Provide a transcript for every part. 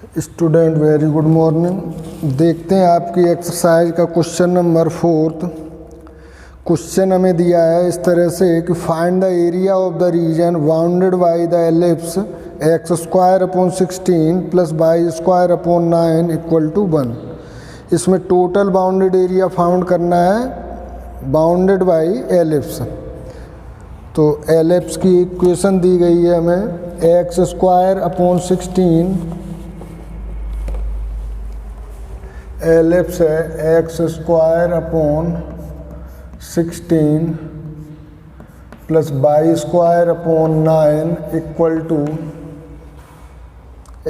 Student very good morning. देखते हैं आपकी एक्सरसाइज का क्वेश्चन नंबर 4। क्वेश्चन हमें दिया है इस तरह से कि find the area of the region bounded by the ellipse x square upon 16 plus y square upon 9 equal to 1। इसमें टोटल बाउंडेड एरिया फाउंड करना है बाउंडेड बाय एलिप्स। तो एलिप्स की इक्वेशन दी गई है हमें एक्स स्क्वायर अपॉन 16, एलिप्स है x square upon 16 plus y square upon 9 equal to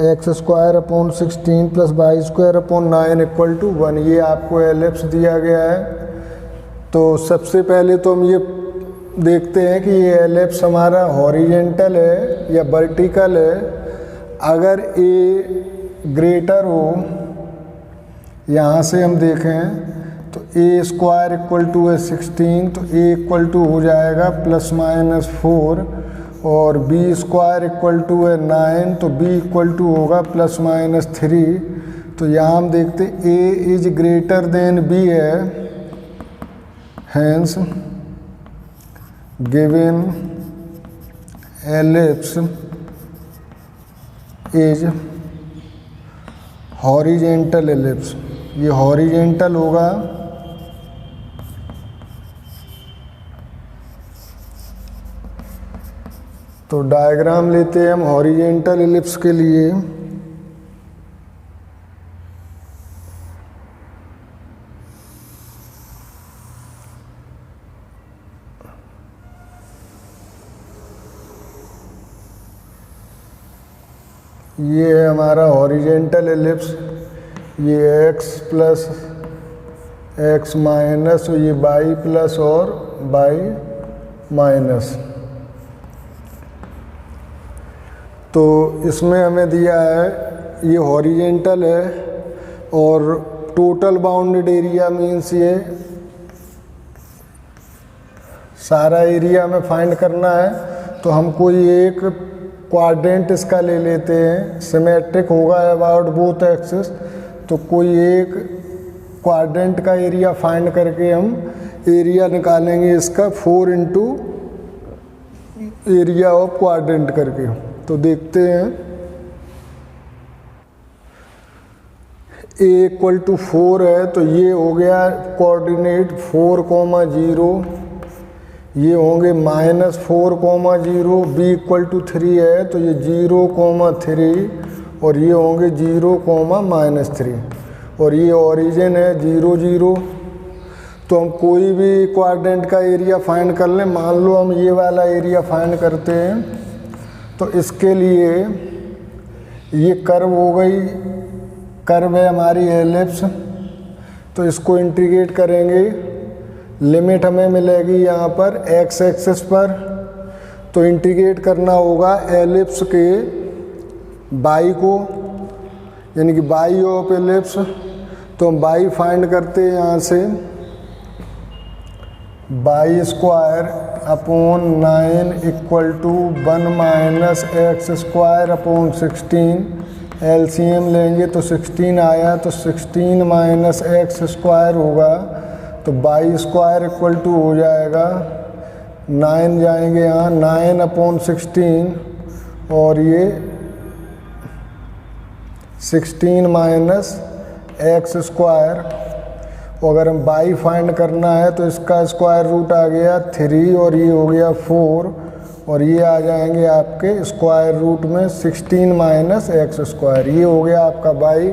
x square upon 16 plus y square upon 9 equal to 1। ये आपको एलिप्स दिया गया है। तो सबसे पहले तो हम ये देखते हैं कि ये एलिप्स हमारा हॉरिजेंटल है या वर्टिकल है। अगर ए ग्रेटर हो, यहाँ से हम देखें तो ए स्क्वायर इक्वल टू है 16, तो ए इक्वल टू हो जाएगा प्लस माइनस 4, और बी स्क्वायर इक्वल टू है 9, तो बी इक्वल टू होगा प्लस माइनस 3। तो यहाँ हम देखते a is greater than b है, hence given ellipse is horizontal ellipse. ये हॉरिजेंटल होगा। तो डायग्राम लेते हैं हम हॉरिजेंटल एलिप्स के लिए। ये है हमारा हॉरिजेंटल एलिप्स। ये x प्लस x माइनस, ये y प्लस और y माइनस। तो इसमें हमें दिया है ये हॉरिजेंटल है और टोटल बाउंडेड एरिया मीन्स ये सारा एरिया हमें फाइंड करना है। तो हम कोई एक क्वाड्रेंट इसका ले लेते हैं, सिमेट्रिक होगा अबाउट बोथ एक्सिस। तो कोई एक क्वाड्रेंट का एरिया फाइंड करके हम एरिया निकालेंगे इसका 4 इंटू एरिया ऑफ क्वाड्रेंट करके। तो देखते हैं ए इक्वल टू 4 है, तो ये हो गया कोऑर्डिनेट 4,0, ये होंगे -4,0। बी इक्वल टू 3 है, तो ये 0,3, और ये होंगे 0,-3, और ये ओरिजिन है 0, 0। तो हम कोई भी क्वाड्रेंट का एरिया फाइंड कर लें। मान लो हम ये वाला एरिया फाइंड करते हैं, तो इसके लिए ये कर्व हो गई, कर्व है हमारी एलिप्स। तो इसको इंटीग्रेट करेंगे, लिमिट हमें मिलेगी यहाँ पर एक्स एक्सिस पर। तो इंटीग्रेट करना होगा एलिप्स के बाई को, यानी कि बाई ऑफ एलिप्स। तो हम बाई फाइंड करते हैं यहाँ से, y square upon 9 equal to 1 minus x square upon 16। LCM लेंगे तो 16 आया, तो 16 माइनस एक्स स्क्वायर होगा, तो बाई स्क्वायर इक्वल टू हो जाएगा 9 जाएंगे यहाँ 9 अपॉन 16, और ये 16 माइनस एक्स स्क्वायर। अगर हम बाई फाइंड करना है तो इसका स्क्वायर रूट आ गया 3, और ये हो गया 4, और ये आ जाएंगे आपके स्क्वायर रूट में 16 माइनस एक्स स्क्वायर। ये हो गया आपका बाई।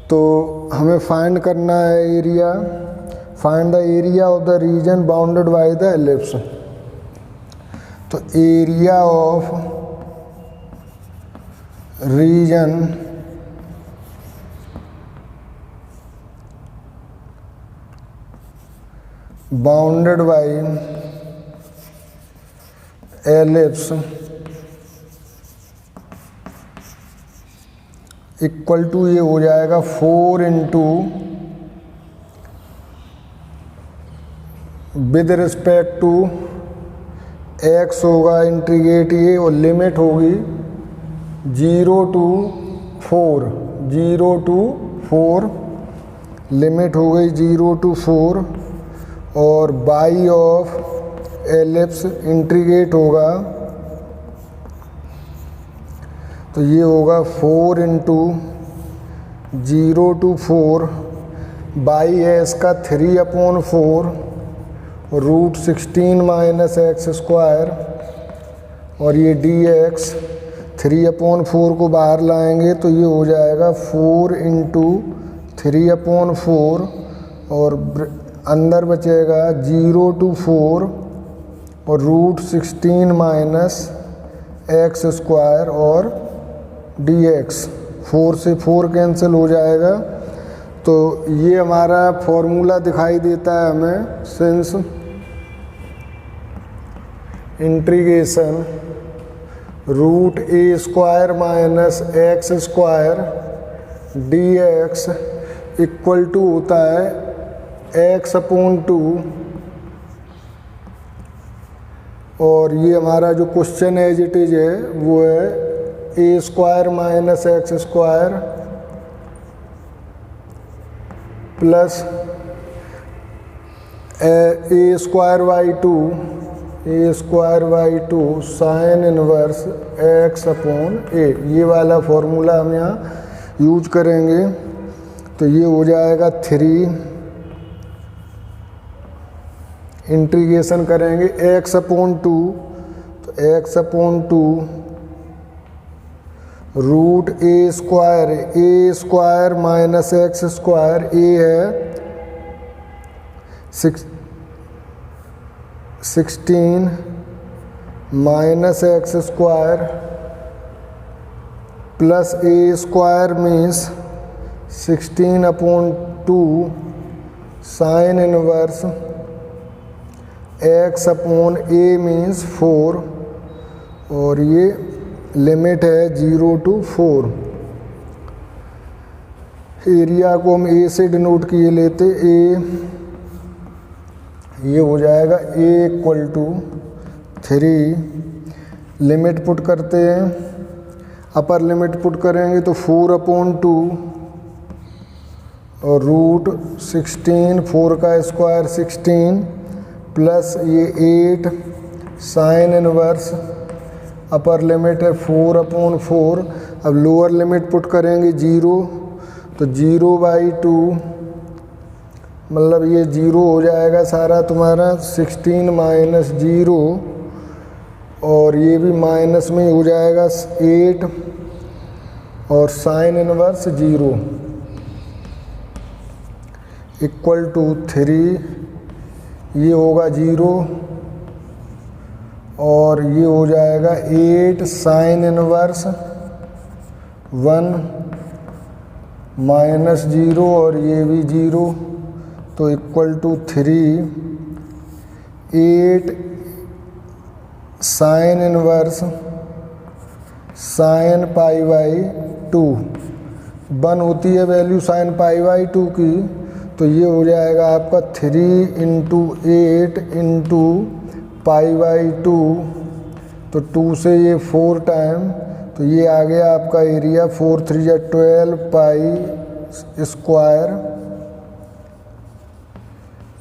तो हमें फाइंड करना है area, find the area of the region bounded by the ellipse. तो area of region bounded by ellipse equal to ये हो जाएगा 4 into with respect to x होगा इंटीग्रेट ये, और लिमिट होगी 0 to 4, 0 to 4, लिमिट हो गई 0 to 4, और बाई ऑफ एलिप्स इंटीग्रेट होगा तो ये होगा 4 इंटू 0 to 4 बाई है इसका 3/4 रूट 16 माइनस एक्स स्क्वायर, और ये dx 3/4 को बाहर लाएंगे तो ये हो जाएगा 4 इंटू 3/4, और अंदर बचेगा 0 to 4 और रूट 16 माइनस एक्स स्क्वायर, और dx 4 से 4 कैंसिल हो जाएगा। तो ये हमारा फॉर्मूला दिखाई देता है हमें, since integration root a square minus x square dx equal to होता है x/2, और ये हमारा जो क्वेश्चन एज इट इज है वो है a square minus x square plus a square by 2 sine inverse x/a, ये वाला फॉर्मूला हम यहाँ यूज करेंगे। तो ये हो जाएगा 3, इंटीग्रेशन करेंगे x/2, तो x/2 root a square minus x square, a है 16 minus x square plus a square means 16/2 sine inverse x/a means 4, और ये लिमिट है 0 to 4। एरिया को हम a से डिनोट किए लेते, a ये हो जाएगा a equal to 3, limit put करते हैं, अपर लिमिट पुट करेंगे तो 4/2 और रूट 16, 4 का स्क्वायर 16 प्लस ये 8 साइन इनवर्स, अपर लिमिट है 4/4, अब लोअर लिमिट पुट करेंगे 0, तो 0/2 मतलब ये 0 हो जाएगा सारा तुम्हारा, 16 माइनस 0, और ये भी माइनस में हो जाएगा 8 और साइन इनवर्स 0 इक्वल टू 3, ये होगा 0 और ये हो जाएगा 8 साइन इनवर्स 1 माइनस 0 और ये भी 0, तो equal to 3, 8 sine inverse sine π/2, 1 होती है वैल्यू साइन π/2 की, तो ये हो जाएगा आपका 3 इंटू 8 इंटू π/2, तो 2 से ये 4 टाइम, तो ये आ गया आपका एरिया 4 3 या 12 पाई स्क्वायर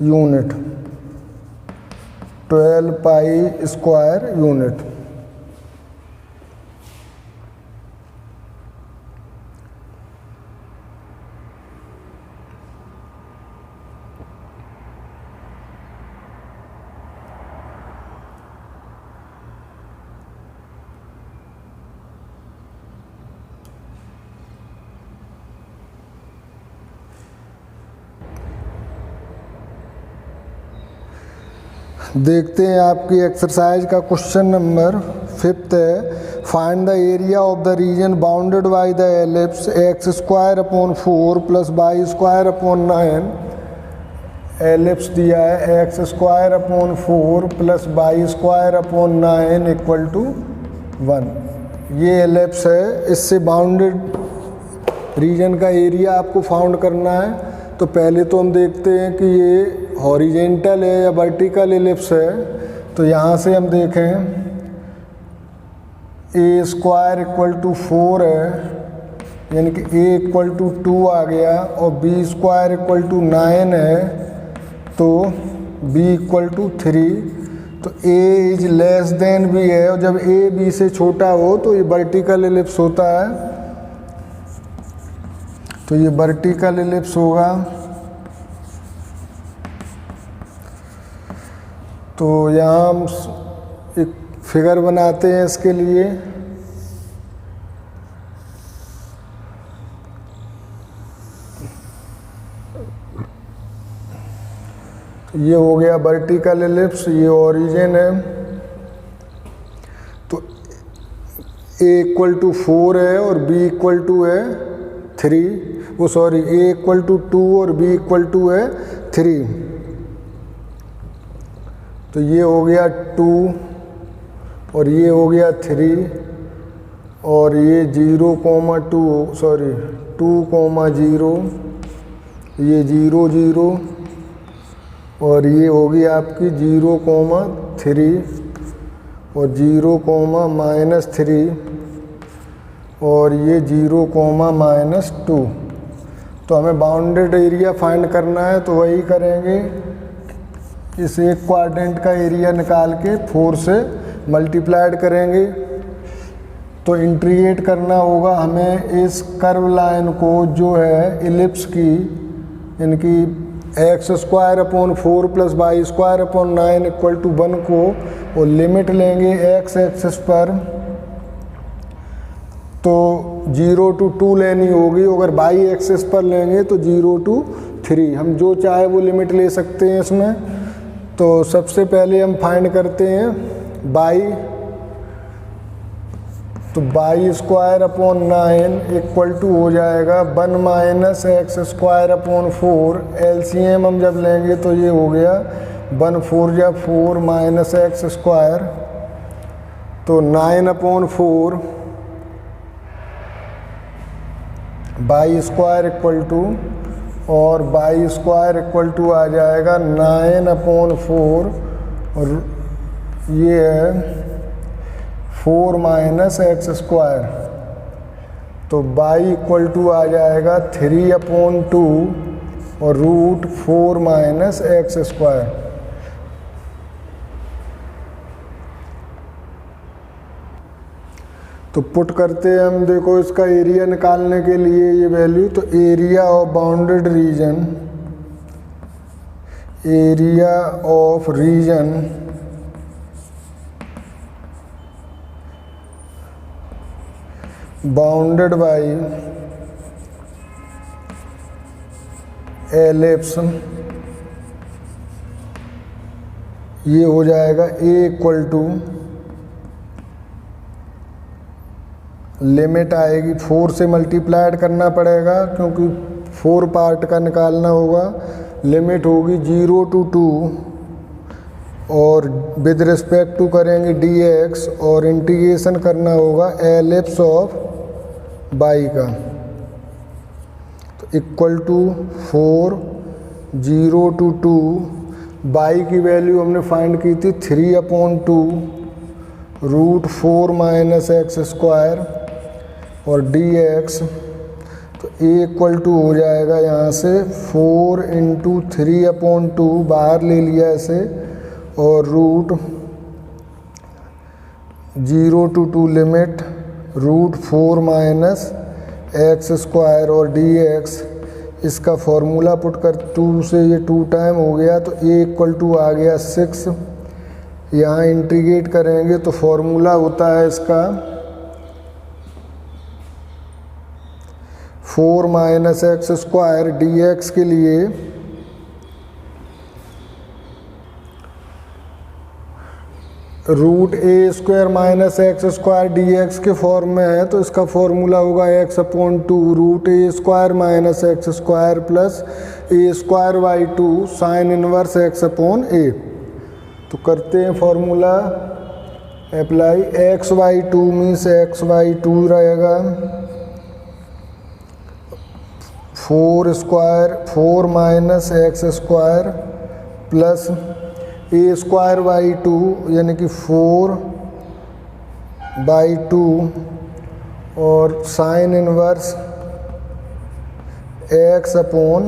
यूनिट, 12 पाई स्क्वायर यूनिट। देखते हैं आपकी एक्सरसाइज का क्वेश्चन नंबर 5 है, find the area of the region bounded by the ellipse x² + y² 9। Ellipse दिया है x² + y² 9 इक्वल टू 1। ये एलिप्स है, इससे बाउंडेड रीजन का एरिया आपको फाउंड करना है। तो पहले तो हम देखते हैं कि ये हॉरिजेंटल है या वर्टिकल एलिप्स है। तो यहाँ से हम देखें a² = 4 है यानी कि a इक्वल टू 2 आ गया और b स्क्वायर इक्वल टू 9 है, तो b इक्वल टू 3, तो a is less than b है, और जब a b से छोटा हो तो ये वर्टिकल एलिप्स होता है, तो ये वर्टिकल एलिप्स होगा। तो यहाँ हम एक फिगर बनाते हैं इसके लिए। ये हो गया वर्टिकल एलिप्स, ये ओरिजिन है, तो a इक्वल टू 4 है और b इक्वल टू है 3, वो सॉरी a इक्वल टू 2 और b इक्वल टू है 3, तो ये हो गया 2 और ये हो गया 3, और ये 0,2 सॉरी 2,0, ये 0 0, और ये होगी आपकी 0,3 और 0,-3 और ये 0,-2। तो हमें बाउंडेड एरिया फाइंड करना है, तो वही करेंगे, इस एक क्वाड्रेंट का एरिया निकाल के 4 से मल्टीप्लाइड करेंगे। तो इंटीग्रेट करना होगा हमें इस कर्व लाइन को, जो है एलिप्स की, इनकी x square upon 4 plus y square upon 9 equal to 1 को, और लिमिट लेंगे x एक्सिस पर, तो 0 to 2 लेनी होगी, अगर y एक्सिस पर लेंगे तो 0 to 3, हम जो चाहे वो लिमिट ले सकते हैं इसमें। तो सबसे पहले हम फाइंड करते हैं y, तो y square upon 9 equal to हो जाएगा 1 minus x square upon 4, LCM हम जब लेंगे तो ये हो गया 1 4 जा 4 माइनस एक्स स्क्वायर, तो 9 upon 4 y square equal to, और y स्क्वायर इक्वल टू आ जाएगा 9 अपॉन 4 और ये है 4 माइनस एक्स स्क्वायर, तो y इक्वल टू आ जाएगा 3 अपॉन 2 और रूट 4 माइनस एक्स स्क्वायर। तो पुट करते हैं हम, देखो इसका एरिया निकालने के लिए ये वैल्यू, तो area of bounded reason, area of region bounded by ellipse, ये हो जाएगा a इक्वल टू, लिमिट आएगी 4 से मल्टीप्लाइड करना पड़ेगा क्योंकि 4 पार्ट का निकालना होगा, लिमिट होगी 0 to 2 और विद रिस्पेक्ट टू करेंगे dx, और इंटीग्रेशन करना होगा एलिप्स ऑफ y का, तो इक्वल टू 4 0 to 2, y की वैल्यू हमने फाइंड की थी 3 upon 2 root 4 minus x square और dx, तो a इक्वल टू हो जाएगा यहाँ से 4 इंटू 3 अपॉन 2, बाहर ले लिया इसे, और root 0 to 2 limit root 4 minus x square और dx, इसका फॉर्मूला पुट कर 2 से ये 2 टाइम हो गया, तो a इक्वल टू आ गया 6, यहाँ इंटीग्रेट करेंगे तो फॉर्मूला होता है इसका 4 माइनस एक्स स्क्वायर dx के लिए root a square minus x square dx के फॉर्म में है, तो इसका फॉर्मूला होगा x upon 2 root a square minus x square plus a square by 2 sine inverse x upon a। तो करते हैं formula apply, x by 2 means x by 2 रहेगा, 4 minus x square plus a square by 2 यानी कि 4 by 2 और sign inverse x upon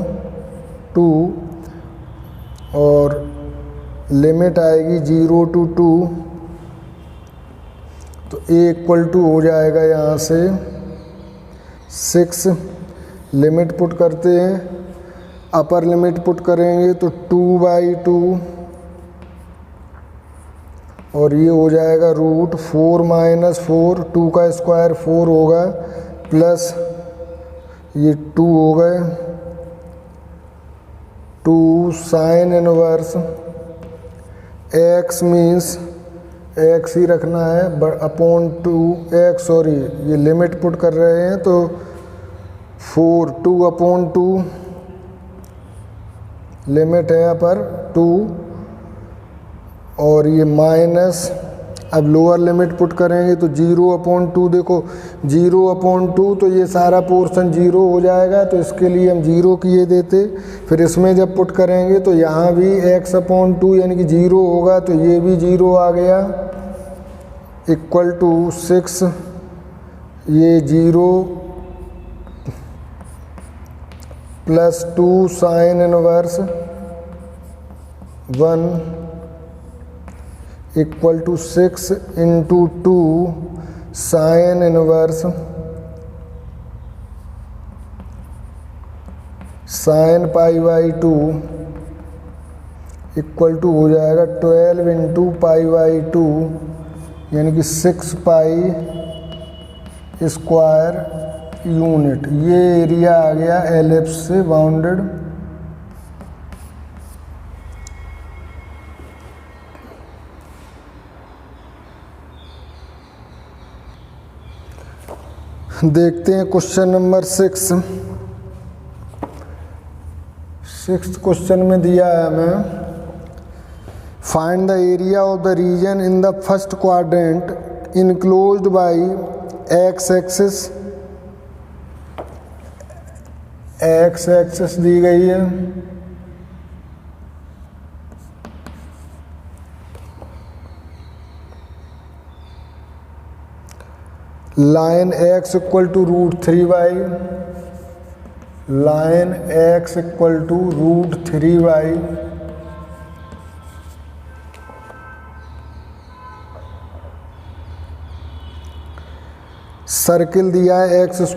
2 और limit आएगी 0 to 2, तो a इक्वल टू हो जाएगा यहाँ से 6। लिमिट पुट करते हैं, अपर लिमिट पुट करेंगे तो 2/2 और ये हो जाएगा रूट 4 - 4, 2 का स्क्वायर 4 होगा प्लस ये 2 हो गए 2 sine inverse x means x ही रखना है अपॉन 2x, सॉरी ये लिमिट पुट कर रहे हैं तो 2/2 लिमिट है अपर 2 और ये माइनस, अब लोअर लिमिट पुट करेंगे तो 0/2, देखो 0/2 तो ये सारा पोर्शन 0 हो जाएगा, तो इसके लिए हम 0 किए देते। फिर इसमें जब पुट करेंगे तो यहाँ भी x/2 यानी कि 0 होगा, तो ये भी 0 आ गया इक्वल टू 6, ये 0 plus 2 sine inverse 1 equal to 6 into 2 sine inverse sine π/2 equal to हो जाएगा 12 इंटू π/2 यानी कि 6 पाई स्क्वायर यूनिट। ये एरिया आ गया एलिप्स से बाउंडेड। देखते हैं क्वेश्चन नंबर 6। 6th क्वेश्चन में दिया है हमें find the area of the region in the first quadrant enclosed by x axis दी गई है, line x equal to √3y, line x equal to √3y, circle दिया है x² +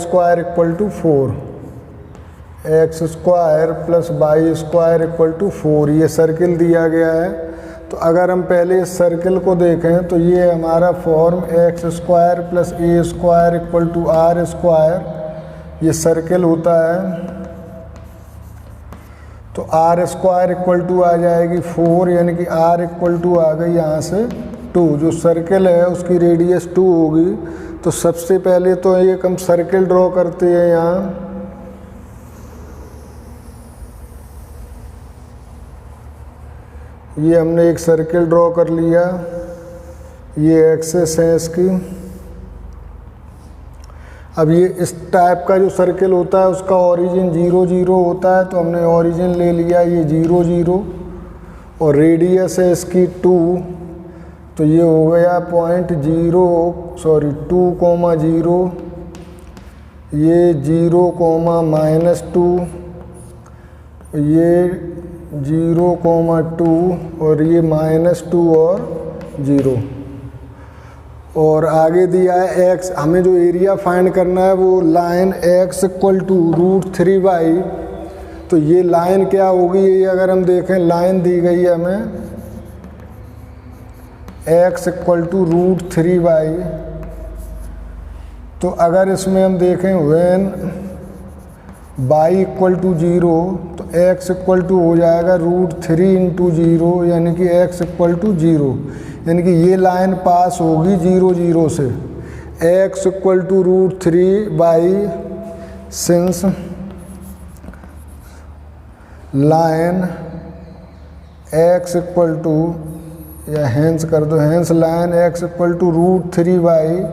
y² equal to 4, x² + y² equal to 4, ये circle दिया गया है। तो अगर हम पहले इस सर्किल को देखें तो ये हमारा form x² + a² equal to r², ये सर्किल होता है। तो r² इक्वल टू आ जाएगी 4 यानी कि r इक्वल टू आ गई यहाँ से 2। जो सर्किल है उसकी रेडियस 2 होगी। तो सबसे पहले तो एक हम सर्किल ड्रॉ करते हैं यहाँ, ये हमने एक सर्किल ड्रॉ कर लिया, ये एक्सिस है इसकी। अब ये इस टाइप का जो सर्किल होता है उसका ओरिजिन 0 0 होता है, तो हमने ओरिजिन ले लिया ये 0 0 और रेडियस है इसकी 2, तो ये हो गया 2,0, ये 0,-2, ये 0,2 और ये -2 और 0। और आगे दिया है x, हमें जो एरिया फाइंड करना है वो line x equal to √3y, तो ये लाइन क्या होगी, ये अगर हम देखें लाइन दी गई है हमें x इक्वल टू √3y, तो अगर इसमें हम देखें व्हेन y इक्वल टू 0 तो x इक्वल टू हो जाएगा √3 × 0 यानी कि x इक्वल टू 0, यानी कि ये लाइन पास होगी 0 0 से। x equal to √3y since line x equal to, या हैंस कर दो, hence line x equal to √3y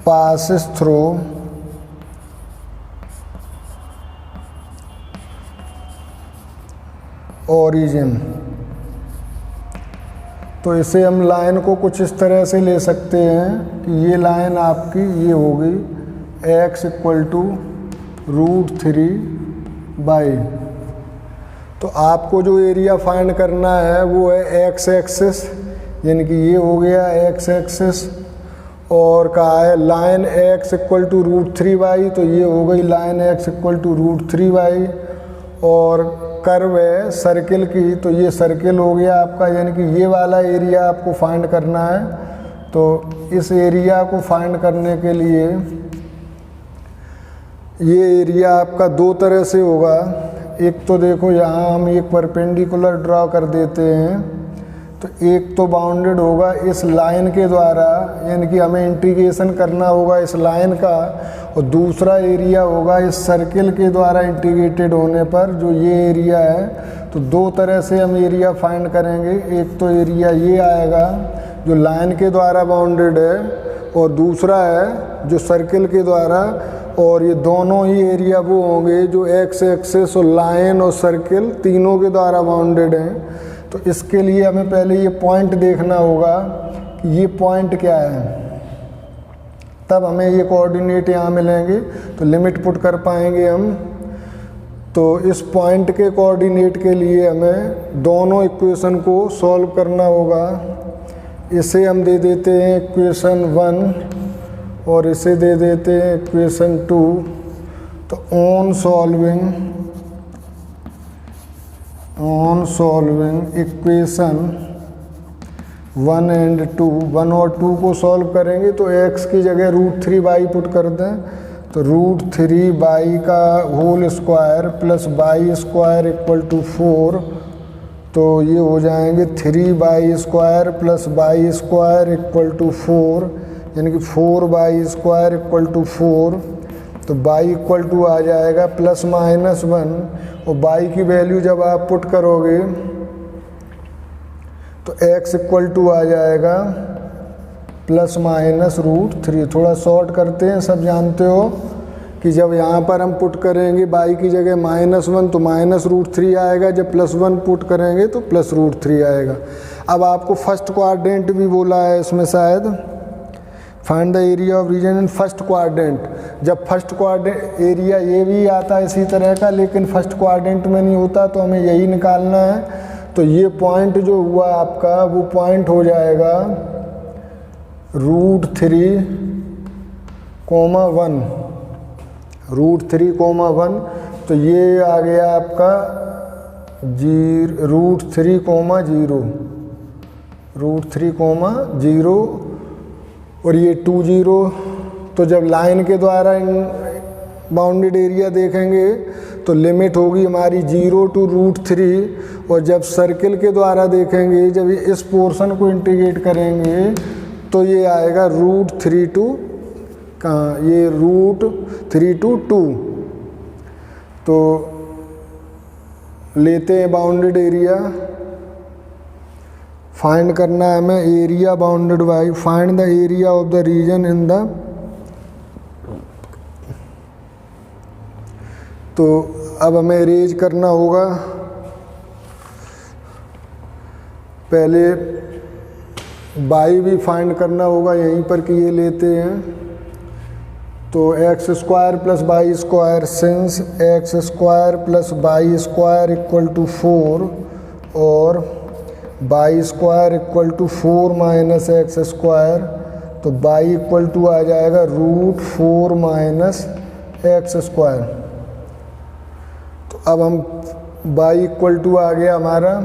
passes through origin। तो इसे हम लाइन को कुछ इस तरह से ले सकते हैं कि ये लाइन आपकी ये होगी x इक्वल टू √3/। तो आपको जो एरिया फाइंड करना है वो है एक्स एक्सिस, यानी कि ये हो गया एक्स एक्सिस, और कहा है लाइन x इक्वल टू √3/, तो ये हो गई लाइन x इक्वल टू √3/। और कर्व है सर्किल की, तो ये सर्किल हो गया आपका, यानी कि ये वाला एरिया आपको फाइंड करना है। तो इस एरिया को फाइंड करने के लिए ये एरिया आपका दो तरह से होगा। एक तो देखो यहाँ हम एक परपेंडिकुलर ड्रॉ कर देते हैं, तो एक तो बाउंडेड होगा इस लाइन के द्वारा, यानी कि हमें इंटीग्रेशन करना होगा इस लाइन का, और दूसरा एरिया होगा इस सर्किल के द्वारा इंटीग्रेटेड होने पर जो ये एरिया है। तो दो तरह से हम एरिया फाइंड करेंगे, एक तो एरिया ये आएगा जो लाइन के द्वारा बाउंडेड है, और दूसरा है जो सर्किल के द्वारा, और ये दोनों ही एरिया वो होंगे जो एक्स एक्सिस और लाइन और सर्किल तीनों के द्वारा बाउंडेड हैं। तो इसके लिए हमें पहले ये पॉइंट देखना होगा कि ये पॉइंट क्या है, तब हमें ये कोऑर्डिनेट यहाँ मिलेंगे, तो लिमिट पुट कर पाएंगे हम। तो इस पॉइंट के कोऑर्डिनेट के लिए हमें दोनों इक्वेशन को सॉल्व करना होगा। इसे हम दे देते हैं इक्वेशन 1 और इसे दे देते हैं इक्वेशन 2। तो ऑन सॉल्विंग इक्वेशन 1 एंड 2, 1 और 2 को सॉल्व करेंगे तो x की जगह √3/, पुट कर दें, तो √3/, का whole square plus y square equal to 4। तो ये हो जाएंगे 3y² plus y square equal to 4, यानी कि 4y² इक्वल टू 4। तो y इक्वल टू आ जाएगा ±1, और y की वैल्यू जब आप पुट करोगे तो x इक्वल टू आ जाएगा ±√3। थोड़ा शॉर्ट करते हैं, सब जानते हो कि जब यहाँ पर हम पुट करेंगे y की जगह -1 तो -√3 आएगा, जब +1 पुट करेंगे तो +√3 आएगा। अब आपको फर्स्ट क्वाड्रेंट भी बोला है इसमें शायद, find the area of region in first quadrant. जब फर्स्ट क्वाड्रेंट एरिया ये भी आता है इसी तरह का, लेकिन फर्स्ट क्वाड्रेंट में नहीं होता, तो हमें यही निकालना है। तो ये पॉइंट जो हुआ आपका वो पॉइंट हो जाएगा √3, 1, √3, 1। तो ये आ गया आपका √3, 0, और ये 2, 0। तो जब लाइन के द्वारा बाउंडेड एरिया देखेंगे तो लिमिट होगी हमारी 0 टू √3, और जब सर्किल के द्वारा देखेंगे, जब इस पोर्शन को इंटीग्रेट करेंगे तो ये आएगा √3 टू कहाँ, ये √3 टू 2। तो लेते हैं बाउंडेड एरिया, फाइंड करना है हमें area bounded by, find the area of the region in the. तो अब हमें अरेंज करना होगा, पहले y भी फाइंड करना होगा यहीं पर कि ये लेते हैं। तो x² plus y square, since x² plus y square equal to 4 और y² equal to 4 minus x², तो y इक्वल टू आ जाएगा √4 माइनस x²। तो अब हम y इक्वल टू आ गया हमारा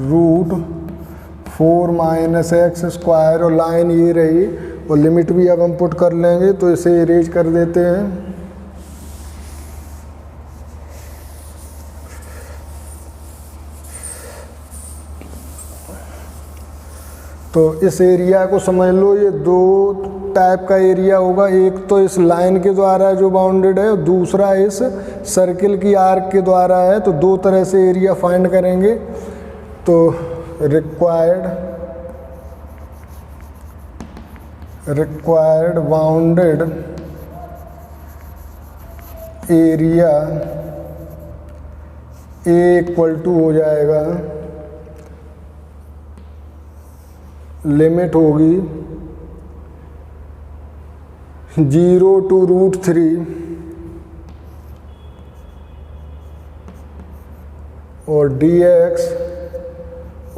√4 माइनस x², और लाइन ये रही, और लिमिट भी अब हम पुट कर लेंगे, तो इसे इरेज कर देते हैं। तो इस एरिया को समझ लो, ये दो टाइप का एरिया होगा, एक तो इस लाइन के द्वारा जो बाउंडेड है, दूसरा इस सर्किल की आर्क के द्वारा है। तो दो तरह से एरिया फाइंड करेंगे। तो required bounded area A equal to हो जाएगा, लिमिट होगी 0 टू √3 और dx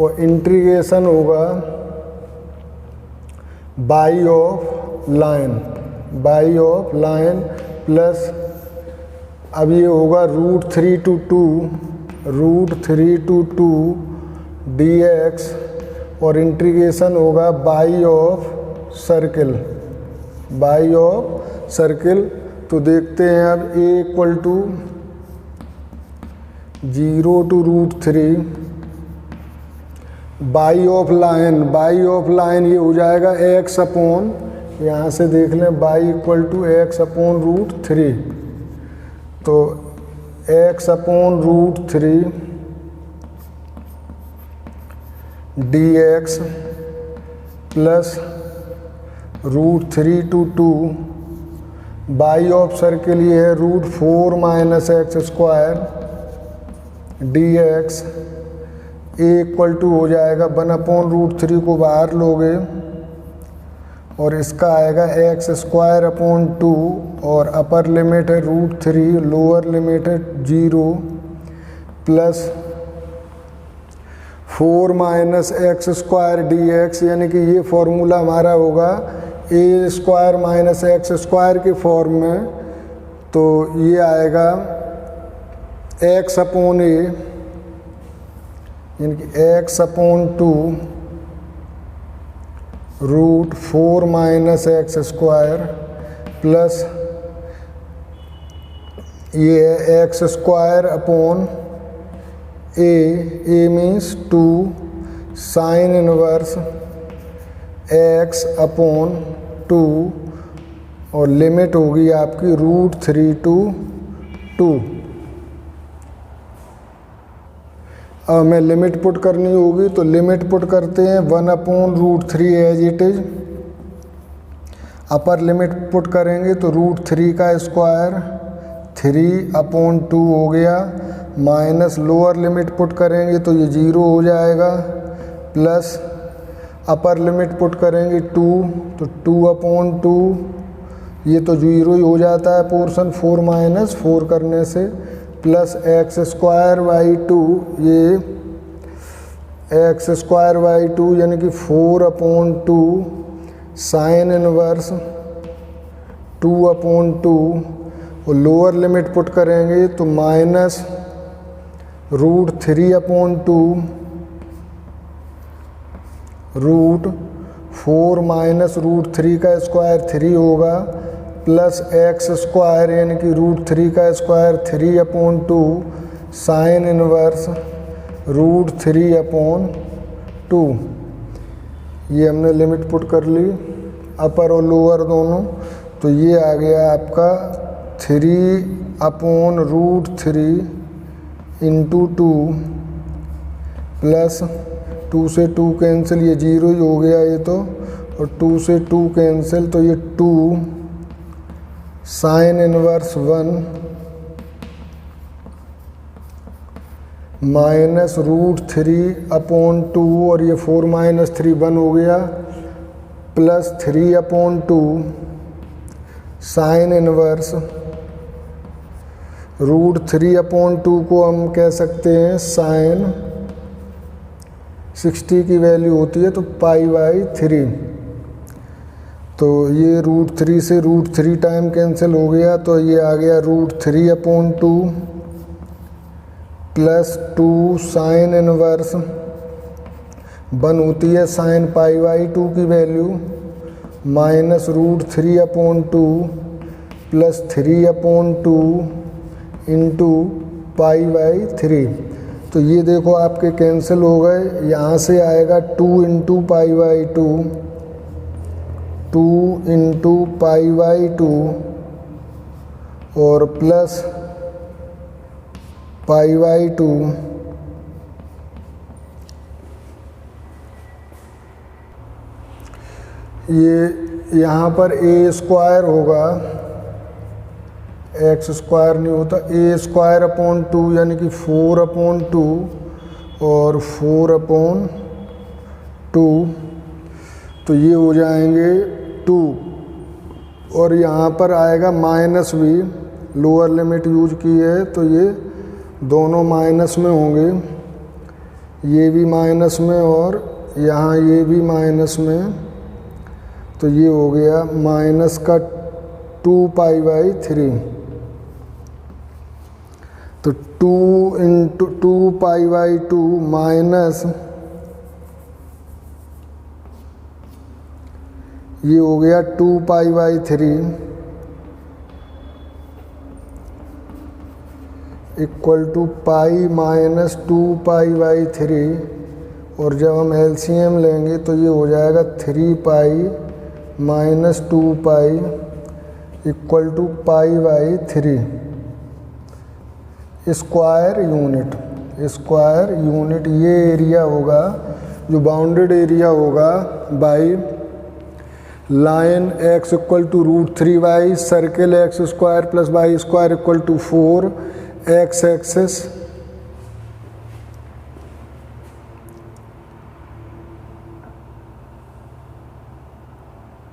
और इंटीग्रेशन होगा बाई ऑफ लाइन प्लस अब ये होगा √3 to 2 dx और इंटीग्रेशन होगा बाई ऑफ सर्किल। तो देखते हैं अब a equal to 0 to √3 y of line ये हो जाएगा x अपॉन, यहाँ से देख लें y equal to x upon √3, तो x upon √3 dx plus √3 to 2 y of circle ये है √4 minus x square dx a equal to हो जाएगा 1 अपॉन √3 को बाहर लोगे और इसका आएगा एक्स स्क्वायर अपॉन 2 और अपर लिमिट है √3, लोअर लिमिट है 0 plus 4 minus x square dx, यानी कि ये फॉर्मूला हमारा होगा a square minus x square के फॉर्म में। तो ये आएगा x अपॉन a यानी कि x upon 2 √4 minus x square plus ये है x square upon a means 2 sine inverse x upon 2 और लिमिट होगी आपकी √3 to 2। अब हमें लिमिट पुट करनी होगी, तो लिमिट पुट करते हैं 1 upon √3 as it is. Upper limit put करेंगे तो √3 का स्क्वायर 3 अपॉन 2 हो गया, माइनस लोअर लिमिट पुट करेंगे तो ये 0 हो जाएगा, प्लस अपर लिमिट पुट करेंगे 2 तो 2 अपॉन 2 ये तो 0 ही हो जाता है पोर्शन 4 माइनस 4 करने से, प्लस एक्स स्क्वायर बाई 2 ये एक्स स्क्वायर बाई 2 यानी कि 4 अपॉन 2 साइन इनवर्स 2 अपॉन 2 और लोअर लिमिट पुट करेंगे तो माइनस √3 अपॉन 2 √4 माइनस √3 का स्क्वायर 3 होगा, प्लस एक्स स्क्वायर यानी कि √3 का square 3 upon 2 sine inverse √3 upon 2। ये हमने लिमिट पुट कर ली अपर और लोअर दोनों, तो ये आ गया आपका 3 अपॉन √3 इंटू 2 प्लस 2 से 2 कैंसिल, ये 0 ही हो गया ये तो, और 2 से 2 कैंसिल तो ये 2 साइन इनवर्स 1 माइनस √3 अपॉन 2 और ये 4 माइनस 3 1 हो गया, plus 3 upon 2 sine inverse √3 upon 2 को हम कह सकते हैं साइन 60 की वैल्यू होती है तो π/3, तो ये √3 से √3 टाइम कैंसिल हो गया, तो ये आ गया √3 अपॉन 2 प्लस 2 साइन इनवर्स 1 होती है साइन π/2 की value, minus √3 upon 2 plus 3 upon 2 into π/3। तो ये देखो आपके कैंसिल हो गए, यहाँ से आएगा 2 इंटू π/2 2 इंटू π/2 और प्लस π/2 ये यहाँ पर a स्क्वायर होगा, एक्स स्क्वायर नहीं होता, a स्क्वायर अपॉन 2 यानी कि 4 अपॉन 2 और 4 अपॉन 2, तो ये हो जाएंगे 2 और यहाँ पर आएगा माइनस भी, लोअर लिमिट यूज की है तो ये दोनों माइनस में होंगे, ये भी माइनस में और यहाँ ये भी माइनस में, तो ये हो गया माइनस का 2π/3। तो 2 इंटू 2π/2 माइनस ये हो गया 2π/3 इक्वल टू पाई माइनस 2π/3। और जब हम एलसीएम लेंगे तो ये हो जाएगा 3π minus 2π equal to π/3 square unit. ये एरिया होगा जो बाउंडेड एरिया होगा by line x equal to √3y, circle x² + y² equal to 4, x access